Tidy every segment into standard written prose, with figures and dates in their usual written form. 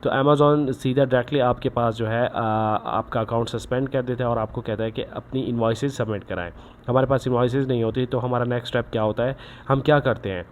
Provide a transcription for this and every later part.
तो अमेज़ॉन सीधा डायरेक्टली आपके पास जो है आपका अकाउंट सस्पेंड कर देता है और आपको कहता है कि अपनी इन्वॉइसेस सबमिट कराएं। हमारे पास इन्वॉइसेस नहीं होती तो हमारा नेक्स्ट स्टेप क्या होता है, हम क्या करते हैं।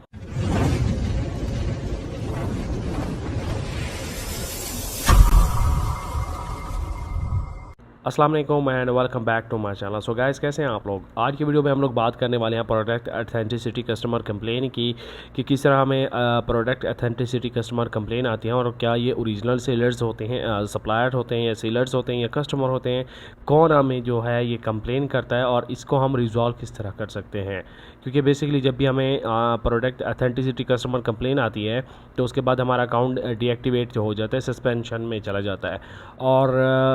अस्सलाम वालेकुम and welcome back to my channel. So guys, कैसे हैं आप लोग। आज की वीडियो में हम लोग बात करने वाले हैं प्रोडक्ट ऑथेंटिसिटी कस्टमर कंप्लेन की, कि किस तरह हमें प्रोडक्ट ऑथेंटिसिटी कस्टमर कंप्लेन आती है और क्या ये ओरिजिनल सेलर्स होते हैं, सप्लायर होते हैं या सेलर्स होते हैं या कस्टमर होते हैं, कौन हमें जो है ये कंप्लेन करता है और इसको हम रिजॉल्व किस तरह कर सकते हैं। क्योंकि बेसिकली जब भी हमें प्रोडक्ट ऑथेंटिसिटी कस्टमर कंप्लेन आती है तो उसके बाद हमारा अकाउंट डीएक्टिवेट हो जाता है, सस्पेंशन में चला जाता है। और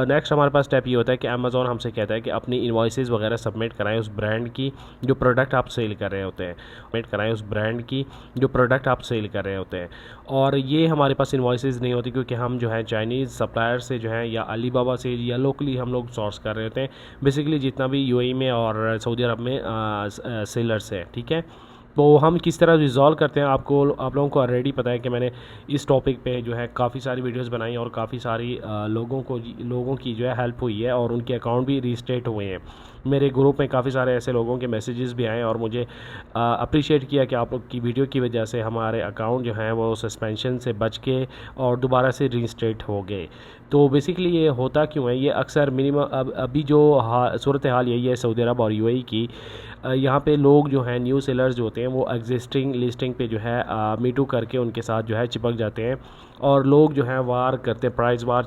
नेक्स्ट हमारे पास स्टेप ये होता है कि अमेज़ॉन हमसे कहता है कि अपनी इन्वॉइसेस वगैरह सबमिट कराएं उस ब्रांड की जो प्रोडक्ट आप सेल कर रहे होते हैं, सबमिट कराएं उस ब्रांड की जो प्रोडक्ट आप सेल कर रहे होते हैं। और ये हमारे पास इन्वॉइसेस नहीं होती क्योंकि हम जो है चाइनीज़ सप्लायर से जो है या अलीबाबा से या लोकली हम लोग सोर्स कर रहे होते हैं। बेसिकली जितना भी यूएई में और सऊदी अरब में सेलर्स हैं, ठीक है। तो हम किस तरह रिज़ॉल्व करते हैं, आप लोगों को ऑलरेडी पता है कि मैंने इस टॉपिक पे जो है काफ़ी सारी वीडियोस बनाई और काफ़ी सारी लोगों की जो है हेल्प हुई है और उनके अकाउंट भी रीस्टेट हुए हैं। मेरे ग्रुप में काफ़ी सारे ऐसे लोगों के मैसेजेस भी आए और मुझे अप्रिशिएट किया कि आप लोग की वीडियो की वजह से हमारे अकाउंट जो हैं वो सस्पेंशन से बच के और दोबारा से रीस्टेट हो गए। तो बेसिकली ये होता क्यों है, ये अक्सर मिनिमम अभी जो सूरत हाल यही है सऊदी अरब और यूएई की। यहाँ पे लोग जो हैं न्यू सेलर्स जो होते हैं वो एग्जिस्टिंग लिस्टिंग पे जो है मीटू करके उनके साथ जो है चिपक जाते हैं और लोग जो हैं वार करते हैं, प्राइस वार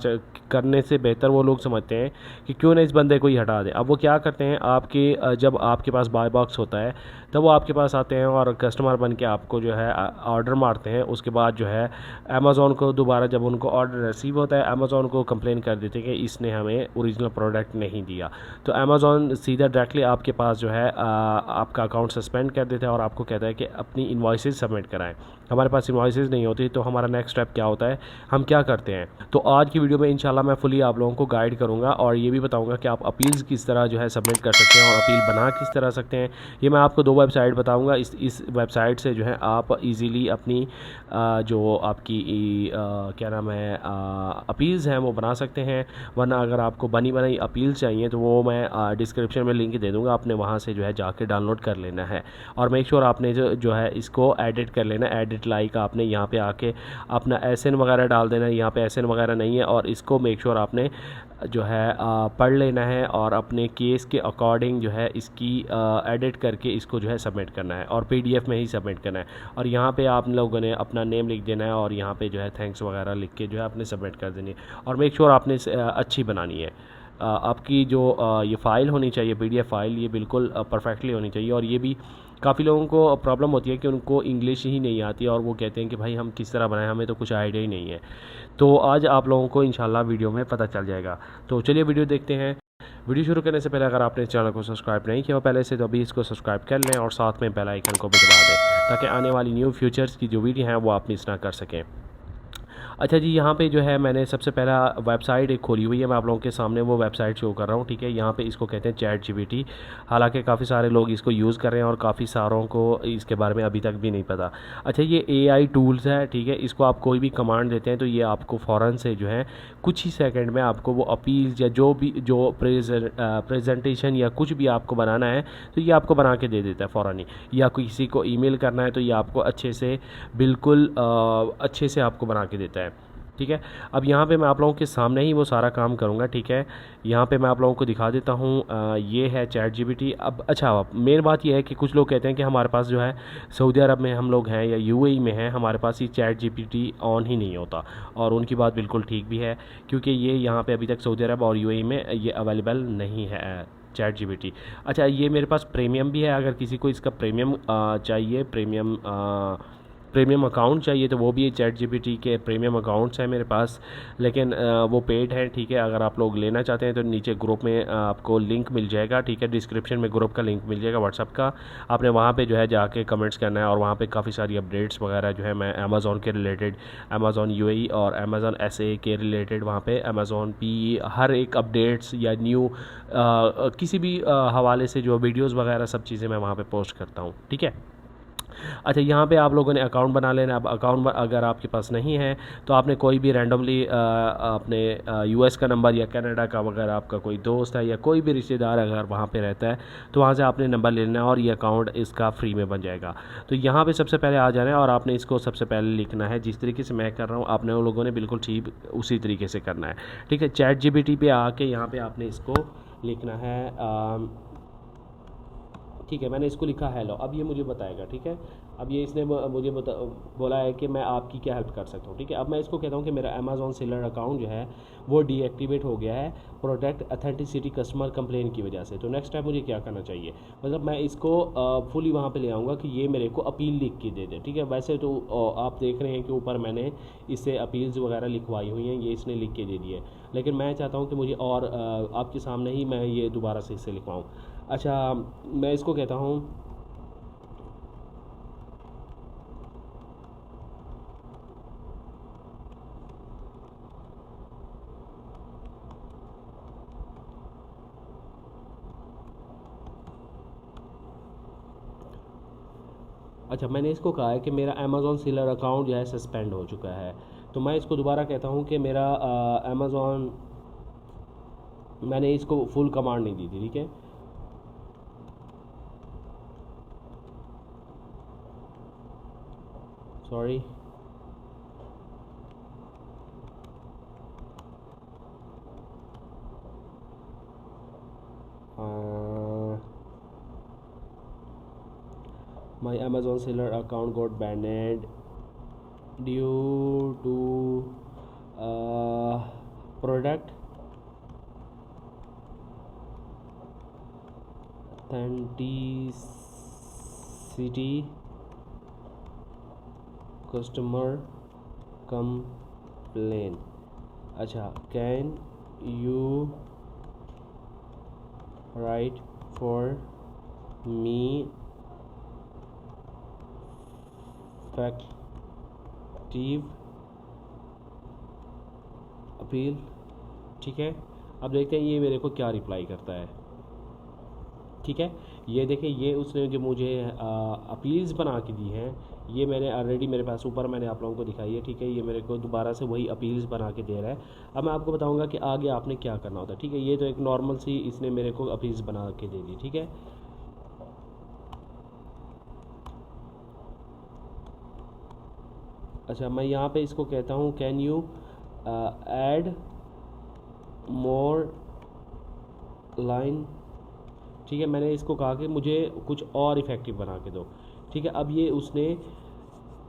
करने से बेहतर वो लोग समझते हैं कि क्यों ना इस बंदे को ही हटा दें। अब वो क्या करते हैं, जब आपके पास बाय बॉक्स होता है तब वो आपके पास आते हैं और कस्टमर बन के आपको जो है ऑर्डर मारते हैं। उसके बाद जो है अमेज़ॉन को दोबारा जब उनको ऑर्डर रिसीव होता है अमेज़ॉन को कंप्लेन कर देते हैं कि इसने हमें ओरिजिनल प्रोडक्ट नहीं दिया। तो अमेज़ॉन सीधा डायरेक्टली आपके पास जो है आपका अकाउंट सस्पेंड कर देता है और आपको कहता है कि अपनी इन्वॉइसेस सबमिट कराएं। हमारे पास इन्वॉइसेस नहीं होती तो हमारा नेक्स्ट स्टेप क्या होता है, हम क्या करते हैं। तो आज की वीडियो में इंशाल्लाह मैं फुली आप लोगों को गाइड करूंगा और ये भी बताऊंगा कि आप अपील्स किस तरह जो है सबमिट कर सकते हैं और अपील बना किस तरह सकते हैं। ये मैं आपको 2 वेबसाइट बताऊंगा। इस वेबसाइट से जो है आप इजीली अपनी जो आपकी क्या नाम है अपील्स हैं वो बना सकते हैं। वरना अगर आपको बनी बनाई अपील चाहिए तो वो मैं डिस्क्रिप्शन में लिंक दे दूँगा, आपने वहाँ से जो है जाके डाउनलोड कर लेना है। और मेक श्योर आपने जो है इसको एडिट कर लेना, एडिट लाइक आपने यहाँ पे आके अपना एसएन वगैरह डाल देना है। यहाँ पे एसएन वगैरह नहीं है और इसको मेक श्योर आपने जो है पढ़ लेना है और अपने केस के अकॉर्डिंग जो है इसकी एडिट करके इसको जो है सबमिट करना है और पीडीएफ में ही सबमिट करना है। और यहाँ पे आप लोगों ने अपना नेम लिख देना है और यहाँ पे जो है थैंक्स वगैरह लिख के जो है आपने सबमिट कर देनी है। और मेक श्योर आपने अच्छी बनानी है। आपकी जो ये फ़ाइल होनी चाहिए पीडीएफ फ़ाइल, ये बिल्कुल परफेक्टली होनी चाहिए। और ये भी काफ़ी लोगों को प्रॉब्लम होती है कि उनको इंग्लिश ही नहीं आती और वो कहते हैं कि भाई हम किस तरह बनाएं, हमें तो कुछ आइडिया ही नहीं है। तो आज आप लोगों को इंशाल्लाह वीडियो में पता चल जाएगा। तो चलिए वीडियो देखते हैं। वीडियो शुरू करने से पहले अगर आपने चैनल को सब्सक्राइब नहीं किया पहले से तो अभी इसको सब्सक्राइब कर लें और साथ में बेल आइकन को भी दबा दें ताकि आने वाली न्यू फ्यूचर्स की जो वीडियो हैं वो आप मिस ना कर सकें। अच्छा जी, यहाँ पे जो है मैंने सबसे पहला वेबसाइट एक खोली हुई है, मैं आप लोगों के सामने वो वेबसाइट शो कर रहा हूँ, ठीक है। यहाँ पे इसको कहते हैं चैट जीपीटी। हालांकि काफ़ी सारे लोग इसको यूज़ कर रहे हैं और काफ़ी सारों को इसके बारे में अभी तक भी नहीं पता। अच्छा, ये एआई टूल्स है, ठीक है। इसको आप कोई भी कमांड देते हैं तो ये आपको फ़ौरन से जो है कुछ ही सेकेंड में आपको वो अपील्स या जो प्रेजेंटेशन या कुछ भी आपको बनाना है तो ये आपको बना के दे देता है फ़ौरन ही। या किसी को ईमेल करना है तो ये आपको अच्छे से बिल्कुल अच्छे से आपको बना के देता है, ठीक है। अब यहाँ पे मैं आप लोगों के सामने ही वो सारा काम करूँगा, ठीक है। यहाँ पे मैं आप लोगों को दिखा देता हूँ, ये है चैट जीपीटी। अब अच्छा, मेन बात ये है कि कुछ लोग कहते हैं कि हमारे पास जो है सऊदी अरब में हम लोग हैं या यूएई में हैं, हमारे पास ये चैट जीपीटी ऑन ही नहीं होता। और उनकी बात बिल्कुल ठीक भी है क्योंकि ये यहाँ पर अभी तक सऊदी अरब और यूएई में ये अवेलेबल नहीं है चैट जीपीटी। अच्छा, ये मेरे पास प्रीमियम भी है, अगर किसी को इसका प्रीमियम चाहिए, प्रीमियम अकाउंट चाहिए तो वो भी चैट जीपीटी के प्रीमियम अकाउंट्स हैं मेरे पास, लेकिन वो पेड है, ठीक है। अगर आप लोग लेना चाहते हैं तो नीचे ग्रुप में आपको लिंक मिल जाएगा, ठीक है। डिस्क्रिप्शन में ग्रुप का लिंक मिल जाएगा व्हाट्सअप का, आपने वहाँ पे जो है जाके कमेंट्स करना है और वहाँ पे काफ़ी सारी अपडेट्स वगैरह जो है मैं अमेज़ॉन के रिलेटेड, अमेज़ॉन यूएई और अमेज़ॉन एसए के रिलेटेड वहाँ पे अमेज़ॉन पी हर एक अपडेट्स या न्यू किसी भी हवाले से जो वीडियोज़ वगैरह सब चीज़ें मैं वहाँ पर पोस्ट करता हूँ, ठीक है। अच्छा, यहाँ पे आप लोगों ने अकाउंट बना लेना। अब अकाउंट अगर आपके पास नहीं है तो आपने कोई भी रैंडमली अपने यूएस का नंबर या कनाडा का, अगर आपका कोई दोस्त है या कोई भी रिश्तेदार अगर वहाँ पे रहता है तो वहाँ से आपने नंबर ले लेना है और ये अकाउंट इसका फ्री में बन जाएगा। तो यहाँ पे सबसे पहले आ जाना है और आपने इसको सबसे पहले लिखना है जिस तरीके से मैं कर रहा हूँ, आपने उन लोगों ने बिल्कुल ठीक उसी तरीके से करना है। ठीक है, चैट जीपीटी पे आके यहाँ पे आपने इसको लिखना है। ठीक है, मैंने इसको लिखा हेलो। अब ये मुझे बताएगा। ठीक है, अब ये इसने मुझे बोला है कि मैं आपकी क्या हेल्प कर सकता हूँ। ठीक है, अब मैं इसको कहता हूँ कि मेरा अमेज़ॉन सेलर अकाउंट जो है वो डीएक्टिवेट हो गया है प्रोडक्ट अथेंटिसिटी कस्टमर कंप्लेन की वजह से। तो नेक्स्ट टाइम मुझे क्या करना चाहिए, मतलब मैं इसको फुली वहाँ पे ले आऊँगा कि ये मेरे को अपील लिख के दे दे। ठीक है, वैसे तो आप देख रहे हैं कि ऊपर मैंने इससे अपील्स वगैरह लिखवाई हुई हैं, ये इसने लिख के दे दी है, लेकिन मैं चाहता हूँ कि मुझे और आपके सामने ही मैं ये दोबारा से इससे लिखवाऊँ। अच्छा, मैं इसको कहता हूँ अच्छा, मैंने इसको कहा है कि मेरा अमेज़ॉन सेलर अकाउंट जो है सस्पेंड हो चुका है। तो मैं इसको दोबारा कहता हूँ कि मेरा अमेज़ॉन, मैंने इसको फुल कमांड नहीं दी थी। ठीक है, sorry. My Amazon seller account got banned due to product authenticity customer complain. अच्छा, can you write for me effective appeal. ठीक है, अब देखते हैं ये मेरे को क्या रिप्लाई करता है। ठीक है, ये देखिए, ये उसने जो मुझे अपील्स बना के दी हैं, ये मैंने ऑलरेडी मेरे पास ऊपर मैंने आप लोगों को दिखाई है। ठीक है, ये मेरे को दोबारा से वही अपील्स बना के दे रहा है। अब मैं आपको बताऊंगा कि आगे आपने क्या करना होता है। ठीक है, ये तो एक नॉर्मल सी इसने मेरे को अपील्स बना के दे दी। ठीक है, अच्छा, मैं यहाँ पे इसको कहता हूँ can you add more line. ठीक है, मैंने इसको कहा कि मुझे कुछ और इफ़ेक्टिव बना के दो। ठीक है, अब ये उसने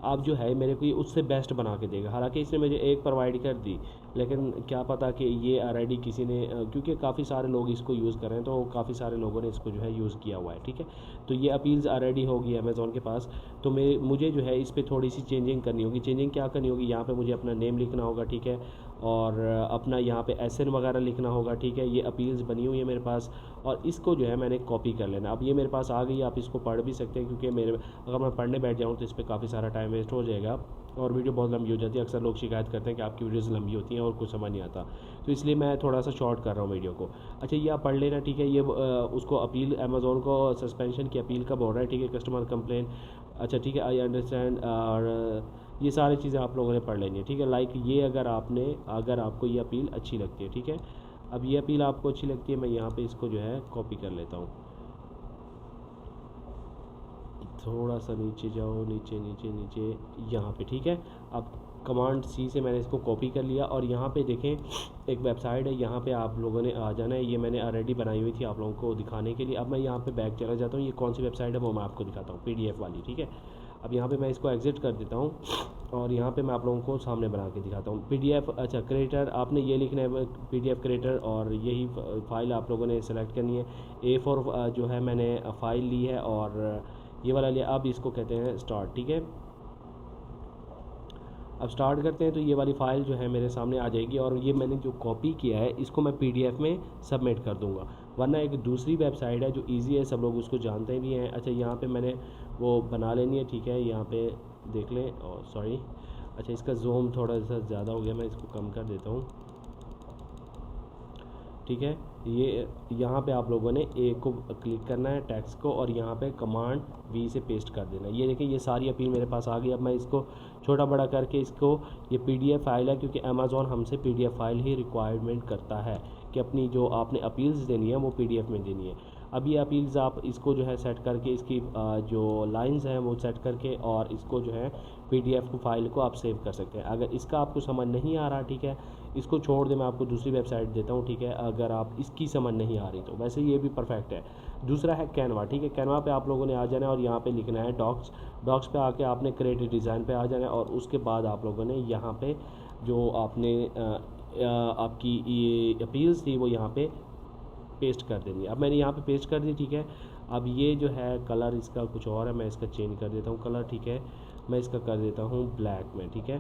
अब जो है मेरे को ये उससे बेस्ट बना के देगा। हालांकि इसने मुझे एक प्रोवाइड कर दी, लेकिन क्या पता कि ये ऑलरेडी किसी ने क्योंकि काफ़ी सारे लोग इसको यूज़ कर रहे हैं, तो काफ़ी सारे लोगों ने इसको जो है यूज़ किया हुआ है। ठीक है, तो ये अपील्स ऑलरेडी होगी अमेज़ॉन के पास। तो मुझे जो है इस पर थोड़ी सी चेंजिंग करनी होगी। चेंजिंग क्या करनी होगी, यहाँ पर मुझे अपना नेम लिखना होगा। ठीक है, और अपना यहाँ पे एसएन वगैरह लिखना होगा। ठीक है, ये अपील्स बनी हुई है मेरे पास, और इसको जो है मैंने कॉपी कर लेना। अब ये मेरे पास आ गई, आप इसको पढ़ भी सकते हैं, क्योंकि मेरे अगर मैं पढ़ने बैठ जाऊँ तो इस पर काफ़ी सारा टाइम वेस्ट हो जाएगा और वीडियो बहुत लंबी हो जाती है। अक्सर लोग शिकायत करते हैं कि आपकी वीडियोस लंबी होती हैं और कुछ समझ नहीं आता, तो इसलिए मैं थोड़ा सा शॉर्ट कर रहा हूँ वीडियो को। अच्छा, ये आप पढ़ लेना। ठीक है, ये उसको अपील, अमेज़ॉन को सस्पेंशन की अपील कब हो रहा है। ठीक है, कस्टमर कंप्लेन। अच्छा, ठीक है, आई अंडरस्टैंड। और ये सारी चीज़ें आप लोगों ने पढ़ लेनी है। ठीक है, लाइक ये अगर आपको ये अपील अच्छी लगती है। ठीक है, अब ये अपील आपको अच्छी लगती है, मैं यहाँ पे इसको जो है कॉपी कर लेता हूँ। थोड़ा सा नीचे जाओ, नीचे नीचे नीचे, यहाँ पे। ठीक है, अब कमांड सी से मैंने इसको कॉपी कर लिया और यहाँ पे देखें एक वेबसाइट है, यहाँ पे आप लोगों ने आ जाना है। ये मैंने ऑलरेडी बनाई हुई थी आप लोगों को दिखाने के लिए। अब मैं यहाँ पे बैक चला जाता हूँ। ये कौन सी वेबसाइट है वो मैं आपको दिखाता हूँ, पीडीएफ वाली। ठीक है, अब यहाँ पे मैं इसको एग्जिट कर देता हूँ और यहाँ पे मैं आप लोगों को सामने बना के दिखाता हूँ पीडीएफ। अच्छा, क्रिएटर आपने ये लिखना है, पीडीएफ क्रिएटर, और यही फाइल आप लोगों ने सेलेक्ट करनी है। A4 जो है मैंने फ़ाइल ली है और ये वाला लिया। अब इसको कहते हैं स्टार्ट। ठीक है, अब स्टार्ट करते हैं तो ये वाली फ़ाइल जो है मेरे सामने आ जाएगी और ये मैंने जो कॉपी किया है इसको मैं पीडीएफ में सबमिट कर दूंगा। वरना एक दूसरी वेबसाइट है जो इजी है, सब लोग उसको जानते भी हैं। अच्छा, यहाँ पे मैंने वो बना लेनी है। ठीक है, यहाँ पे देख लें, और सॉरी, अच्छा इसका जूम थोड़ा सा ज़्यादा हो गया, मैं इसको कम कर देता हूँ। ठीक है। ये यहाँ पे आप लोगों ने ए को क्लिक करना है, टेक्स्ट को, और यहाँ पे कमांड वी से पेस्ट कर देना है। ये देखिए ये सारी अपील मेरे पास आ गई। अब मैं इसको छोटा बड़ा करके इसको, ये पीडीएफ फाइल है क्योंकि अमेज़ॉन हमसे पीडीएफ फाइल ही रिक्वायरमेंट करता है कि अपनी जो आपने अपील्स देनी है वो पीडीएफ में देनी है। अब ये अपील्स आप इसको जो है सेट करके, इसकी जो लाइंस हैं वो सेट करके, और इसको जो है पीडीएफ को फाइल को आप सेव कर सकते हैं। अगर इसका आपको समझ नहीं आ रहा, ठीक है, इसको छोड़ दे, मैं आपको दूसरी वेबसाइट देता हूँ, ठीक है, अगर आप इसकी समझ नहीं आ रही तो। वैसे ये भी परफेक्ट है। दूसरा है कैनवा, ठीक है। कैनवा पे आप लोगों ने आ जाना है और यहाँ पे लिखना है डॉक्स। डॉक्स पे आके आपने क्रिएटिव डिज़ाइन पे आ जाना है, और उसके बाद आप लोगों ने यहाँ पे जो आपने आपकी ये अपील्स थी वो यहाँ पे पेस्ट कर देंगे। अब मैंने यहाँ पे पेस्ट कर दी, ठीक है। अब ये जो है कलर इसका कुछ और है, मैं इसका चेंज कर देता हूँ कलर, ठीक है। मैं इसका कर देता हूँ ब्लैक में, ठीक है।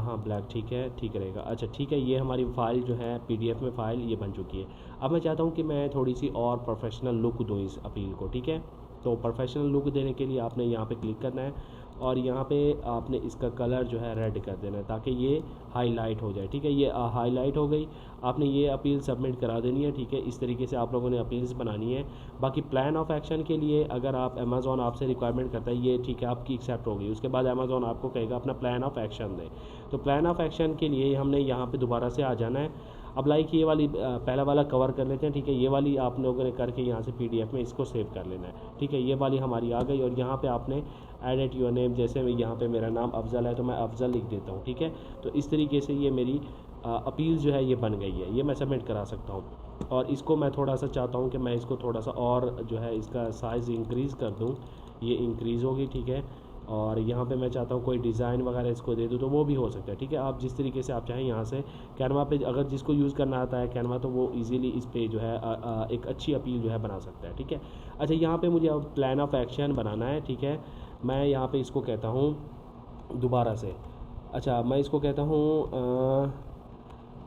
हाँ ब्लैक ठीक है, ठीक रहेगा। अच्छा ठीक है, ये हमारी फ़ाइल जो है पीडीएफ में फ़ाइल ये बन चुकी है। अब मैं चाहता हूँ कि मैं थोड़ी सी और प्रोफेशनल लुक दूँ इस अपील को, ठीक है। तो प्रोफेशनल लुक देने के लिए आपने यहाँ पे क्लिक करना है, और यहाँ पे आपने इसका कलर जो है रेड कर देना है ताकि ये हाईलाइट हो जाए, ठीक है। ये हाईलाइट हो गई। आपने ये अपील सबमिट करा देनी है, ठीक है। इस तरीके से आप लोगों ने अपील्स बनानी है। बाकी प्लान ऑफ एक्शन के लिए अगर आप अमेज़ॉन आपसे रिक्वायरमेंट करता है ये, ठीक है, आपकी एक्सेप्ट हो गई। उसके बाद अमेज़ॉन आपको कहेगा अपना प्लान ऑफ एक्शन दे। तो प्लान ऑफ एक्शन के लिए हमने यहाँ पे दोबारा से आ जाना है। अब लाइक ये वाली पहला वाला कवर कर लेते हैं, ठीक है। ये वाली आप लोगों ने करके यहाँ से पीडीएफ में इसको सेव कर लेना है, ठीक है। ये वाली हमारी आ गई, और यहाँ पे आपने एडिट योर नेम, जैसे यहाँ पे मेरा नाम अफजल है तो मैं अफजल लिख देता हूँ, ठीक है। तो इस तरीके से ये मेरी अपील जो है ये बन गई है। ये मैं सबमिट करा सकता हूँ, और इसको मैं थोड़ा सा चाहता हूँ कि मैं इसको थोड़ा सा और जो है इसका साइज़ इंक्रीज़ कर दूँ। ये इंक्रीज़ होगी, ठीक है। और यहाँ पे मैं चाहता हूँ कोई डिज़ाइन वगैरह इसको दे दूँ तो वो भी हो सकता है, ठीक है। आप जिस तरीके से आप चाहें यहाँ से कैनवा पे, अगर जिसको यूज़ करना आता है कैनवा, तो वो इजीली इस पे जो है एक अच्छी अपील जो है बना सकता है, ठीक है। अच्छा यहाँ पे मुझे अब प्लान ऑफ एक्शन बनाना है, ठीक है। मैं यहाँ पे इसको कहता हूँ दोबारा से, अच्छा मैं इसको कहता हूँ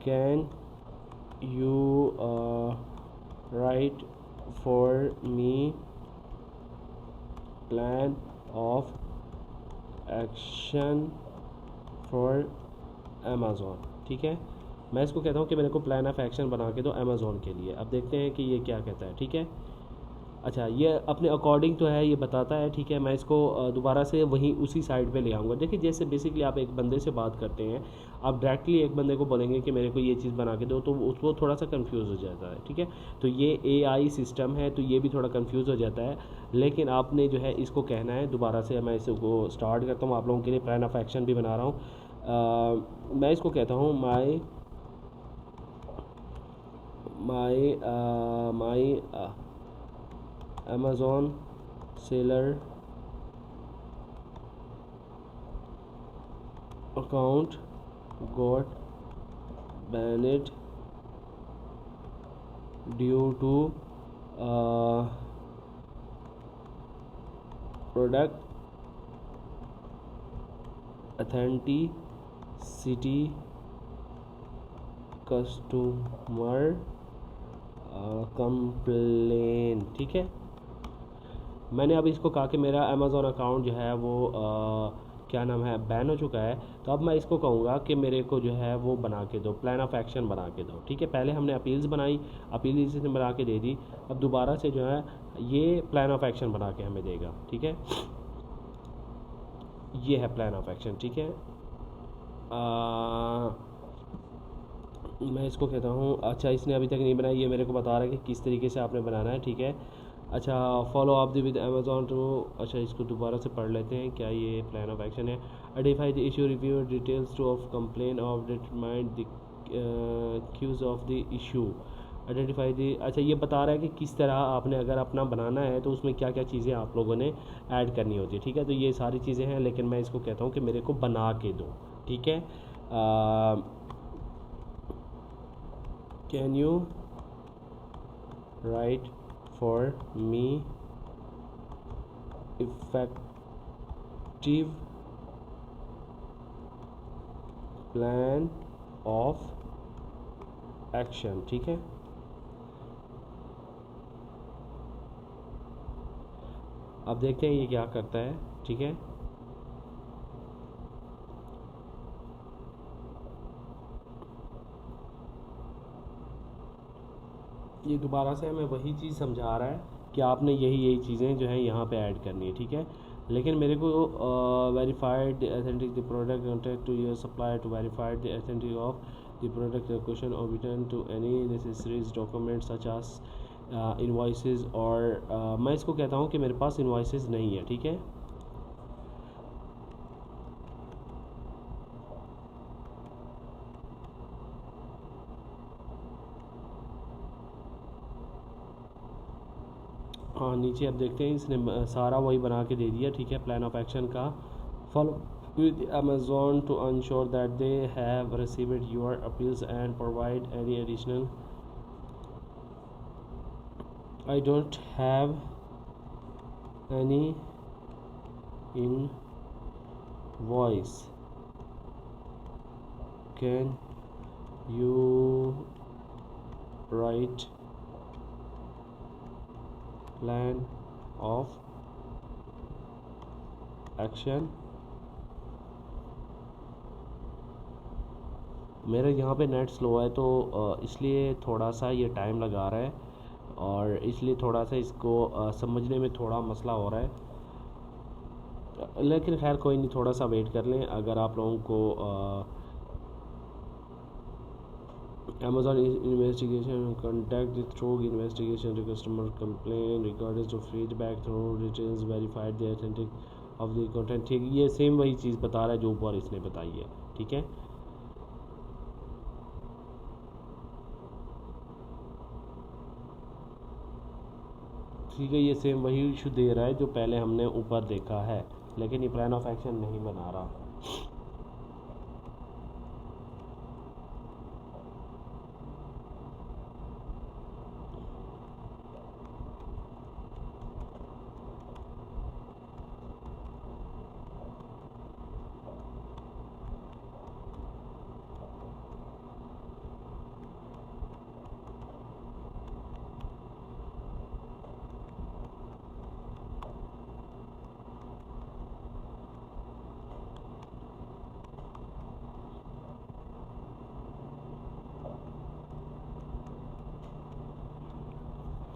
can you write for me plan of action for Amazon, ठीक है। मैं इसको कहता हूँ कि मेरे को प्लान ऑफ एक्शन बना के दो अमेज़ॉन के लिए। अब देखते हैं कि ये क्या कहता है, ठीक है। अच्छा ये अपने अकॉर्डिंग तो है, ये बताता है, ठीक है। मैं इसको दोबारा से वहीं उसी साइड पे ले आऊँगा। देखिए जैसे बेसिकली आप एक बंदे से बात करते हैं, आप डायरेक्टली एक बंदे को बोलेंगे कि मेरे को ये चीज़ बना के दो, तो उसको थोड़ा सा कंफ्यूज हो जाता है, ठीक है। तो ये एआई सिस्टम है तो ये भी थोड़ा कंफ्यूज हो जाता है, लेकिन आपने जो है इसको कहना है दोबारा से। मैं इसको स्टार्ट करता हूँ आप लोगों के लिए, प्लान ऑफ एक्शन भी बना रहा हूँ। मैं इसको कहता हूँ माई माई माई Amazon seller account got banned due to product authenticity customer complaint, ठीक है। मैंने अब इसको कहा कि मेरा अमेज़ॉन अकाउंट जो है वो क्या नाम है, बैन हो चुका है। तो अब मैं इसको कहूँगा कि मेरे को जो है वो बना के दो, प्लान ऑफ एक्शन बना के दो, ठीक है। पहले हमने अपील्स बनाई, अपील्स ने बना के दे दी। अब दोबारा से जो है ये प्लान ऑफ एक्शन बना के हमें देगा, ठीक है। ये है प्लान ऑफ एक्शन, ठीक है। मैं इसको कहता हूँ, अच्छा इसने अभी तक नहीं बनाई, ये मेरे को बता रहा है कि किस तरीके से आपने बनाना है, ठीक है। अच्छा follow up the with Amazon to, अच्छा इसको दोबारा से पढ़ लेते हैं, क्या ये प्लान ऑफ एक्शन है। Identify the issue, review details to of complain of determine the cause of the issue, identify the, अच्छा ये बता रहा है कि किस तरह आपने अगर अपना बनाना है तो उसमें क्या क्या चीज़ें आप लोगों ने ऐड करनी होती है, ठीक है। तो ये सारी चीज़ें हैं, लेकिन मैं इसको कहता हूँ कि मेरे को बना के दो, ठीक है। Can you right for me effective plan of action, ठीक है। अब देखते हैं ये क्या करता है, ठीक है। ये दोबारा से हमें वही चीज़ समझा रहा है कि आपने यही चीज़ें जो है यहाँ पे ऐड करनी है, ठीक है। लेकिन मेरे को verified authentic the product contact to your supplier to verified the authentic of the product question और return to any necessaries document such as invoices. और मैं इसको कहता हूँ कि मेरे पास इनवॉइसेस नहीं है, ठीक है। हाँ, नीचे अब देखते हैं, इसने सारा वही बना के दे दिया, ठीक है। प्लान ऑफ एक्शन का follow with Amazon to ensure that they have received your appeals and provide any additional. I don't have any invoice. Can you write plan of action? मेरा यहाँ पे नेट स्लो है, तो इसलिए थोड़ा सा ये टाइम लगा रहा है और इसलिए थोड़ा सा इसको समझने में थोड़ा मसला हो रहा है। लेकिन खैर कोई नहीं, थोड़ा सा वेट कर लें। अगर आप लोगों को Amazon investigation, contact the through investigation to customer complaint regarding to feedback through returns verified the authentic of the content, ठीक। ये सेम वही चीज़ बता रहा है जो ऊपर इसने बताई है, ठीक है। ठीक है, ये सेम वही इशू दे रहा है जो पहले हमने ऊपर देखा है, लेकिन ये प्लान ऑफ एक्शन नहीं बना रहा।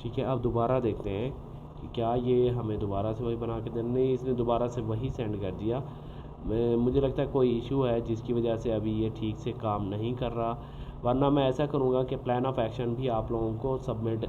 ठीक है, अब दोबारा देखते हैं कि क्या ये हमें दोबारा से वही बना के देना। नहीं, इसने दोबारा से वही सेंड कर दिया। मुझे लगता है कोई इशू है जिसकी वजह से अभी ये ठीक से काम नहीं कर रहा, वरना मैं ऐसा करूँगा कि प्लान ऑफ एक्शन भी आप लोगों को सबमिट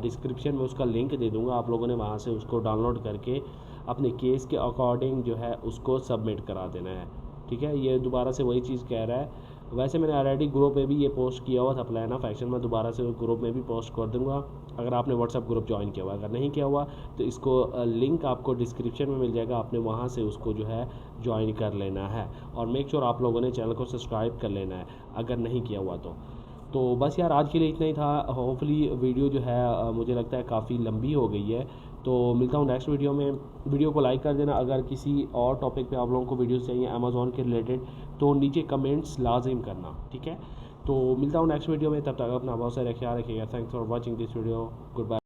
डिस्क्रिप्शन में उसका लिंक दे दूँगा, आप लोगों ने वहाँ से उसको डाउनलोड करके अपने केस के अकॉर्डिंग जो है उसको सबमिट करा देना है, ठीक है। ये दोबारा से वही चीज़ कह रहा है। वैसे मैंने ऑलरेडी ग्रुप में भी ये पोस्ट किया हुआ था प्लान ऑफ एक्शन, मैं दोबारा से ग्रुप में भी पोस्ट कर दूंगा अगर आपने व्हाट्सएप ग्रुप ज्वाइन किया हुआ। अगर नहीं किया हुआ तो इसको लिंक आपको डिस्क्रिप्शन में मिल जाएगा, आपने वहाँ से उसको जो है ज्वाइन कर लेना है। और मेक श्योर आप लोगों ने चैनल को सब्सक्राइब कर लेना है अगर नहीं किया हुआ तो बस यार आज के लिए इतना ही था। होपफुली वीडियो जो है मुझे लगता है काफ़ी लंबी हो गई है, तो मिलता हूँ नेक्स्ट वीडियो में। वीडियो को लाइक कर देना। अगर किसी और टॉपिक पे आप लोगों को वीडियोस चाहिए अमेज़ॉन के रिलेटेड तो नीचे कमेंट्स लाजिम करना, ठीक है। तो मिलता हूँ नेक्स्ट वीडियो में, तब तक अपना बहुत सारा ख्याल रखिएगा। Thanks for watching this video, good bye.